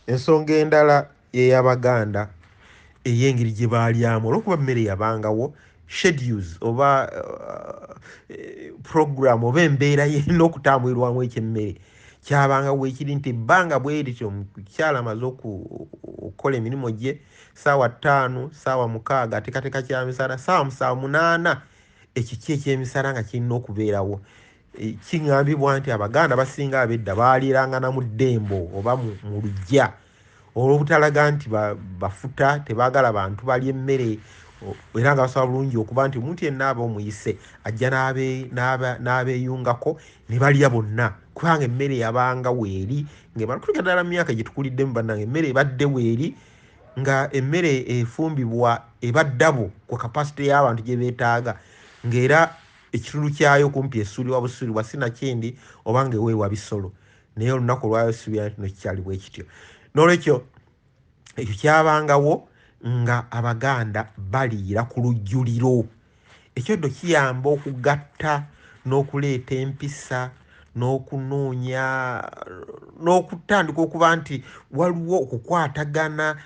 ensonga endala ey'Abaganda ey'engeri gye baalyamu olw'okuba emmere yabangawo schedules oba program oba embeera yerina okutambulirwamu ekyemmere kyabangawo ekiri nti ebbanga bwe lityo omukyala amaze okukola emirimu gye ssaawa 5 ssaawa 6 ateekateeka kyamisana ssaawa 7-8 ekiki ekyemisana nga kirina okubeerawo. Kiŋŋambibwa nti Abaganda basinga ab'edda baalirangana mu ddembo oba mu luggya olw'obutalaga nti bafuta tebaagala bantu balya emmere era nga basobola bulungi okuba nti omuntu yenna aba omuyise ajja n'abeeyungako ne balya bonna kubanga emmere yabanga weeri ng'emala kutuuka ddala mu myaka gye tukuliddemu bannange emmere ebadde weeri nga emmere efumbibwa eba ddabo ku kapasite y'abantu gye beetaaga ng'era ekitundu kyayo kumpi esuulibwa busuulibwa sinakindi oba ng'eweebwa bisolo naye olunaku olwayo sibira nti no kikyali bwe kityo. N'olwekyo ekyo kyabangawo nga Abaganda baliira ku lujjuliro. Ekyo nno kiyamba okugatta n'okuleeta empisa n'okunoonya n'okutandika okuba nti waliwo okukwatagana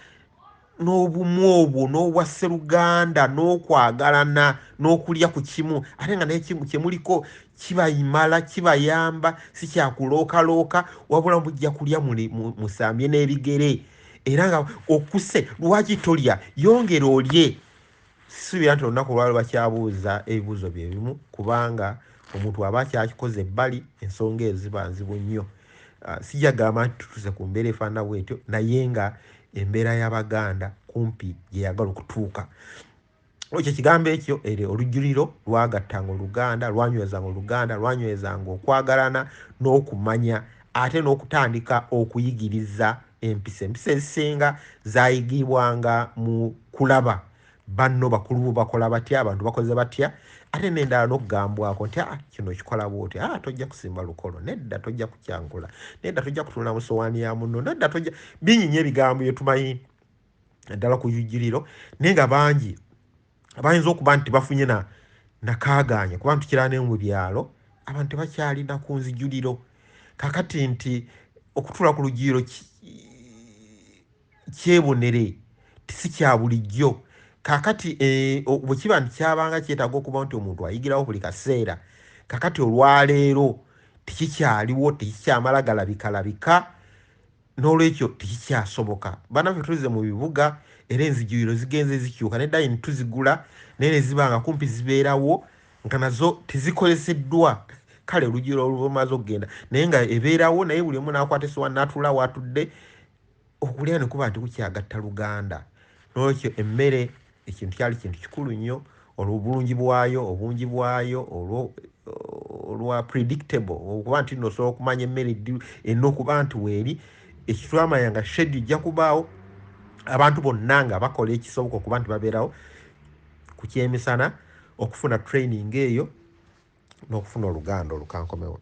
n'obumu obwo n'obwa sseruganda n'okwagalana n'okulya ku kimu ate nga naye kimu kyemuliko kibayimala kibayamba si kyakulookalooka wabula mujja kulya musambye n'ebigere era nga okuse lwaki tolya yongera olye. Sisuubira nti olunaku olwalo bakyabuuza ebibuuzo bye bimu kubanga omuntu aba kyakikoze ebbali ensonga ezo ziba nzibu nnyo. Sijagamba nti tutuuse ku mbeera efaanana bwetyo naye nga embeera y'Abaganda kumpi gye yagala okutuuka. Ekyo kigambo ekyo olujjuliro lwagattanga Oluganda lwanywezanga Oluganda lwanywezanga okwagalana n'okumanya ate n'okutandika okuyigiriza empisa ezisinga zaayigibwanga mu kulaba banno bakulu bo bakola batya abantu bakoze batya ate n'endala n'okugambwako nti kino kikola bwoti tojja kusimba lukolo nedda tojja kukyangula nedda tojja kutunula mu sowaani ya munno nedda tojja binyinya ebigambo bye tumanyi ddala ku lujjuliro naye nga bangi abayinza okuba nti bafunye nakaaganya kuba ntukira ne mu byalo abantu tebakyalina ku nzijuliro kakati nti okutuula ku lujjuliro kyebonere si kya bulijjo kakati bwe kiba nti kyabanga kyetaaga okuba nti omuntu ayigirawo buli kaseera kakati olwaleero tekikyaliwo tekikyamala galabikalabika n'olwekyo tekikyasoboka. Bannaffe tulize mu bibuga era enzijuliro zigenze zikyuka neddayini tuzigula naye ne ziba nga kumpi zibeerawo nga nazo tezikoleseddwa kale olujjuliro olumaze okugenda naye nga ebeerawo naye buli omu n'akwata essowaani n'atuula watudde okulya ne kuba nti kukyagatta Luganda. N'olwekyo emmere ekintu kyali kintu kikulu nnyo olw'obulungi bwayo obungi bwayo olwa predictable okuba nti nosobola okumanya emmere erina okuba nti weeri ekitwamanya nga shedi ijja kubaawo abantu bonna nga bakola ekisoboka okuba nti babeerawo ku kyemisana okufuna training eyo n'okufuna Oluganda olukankomewo.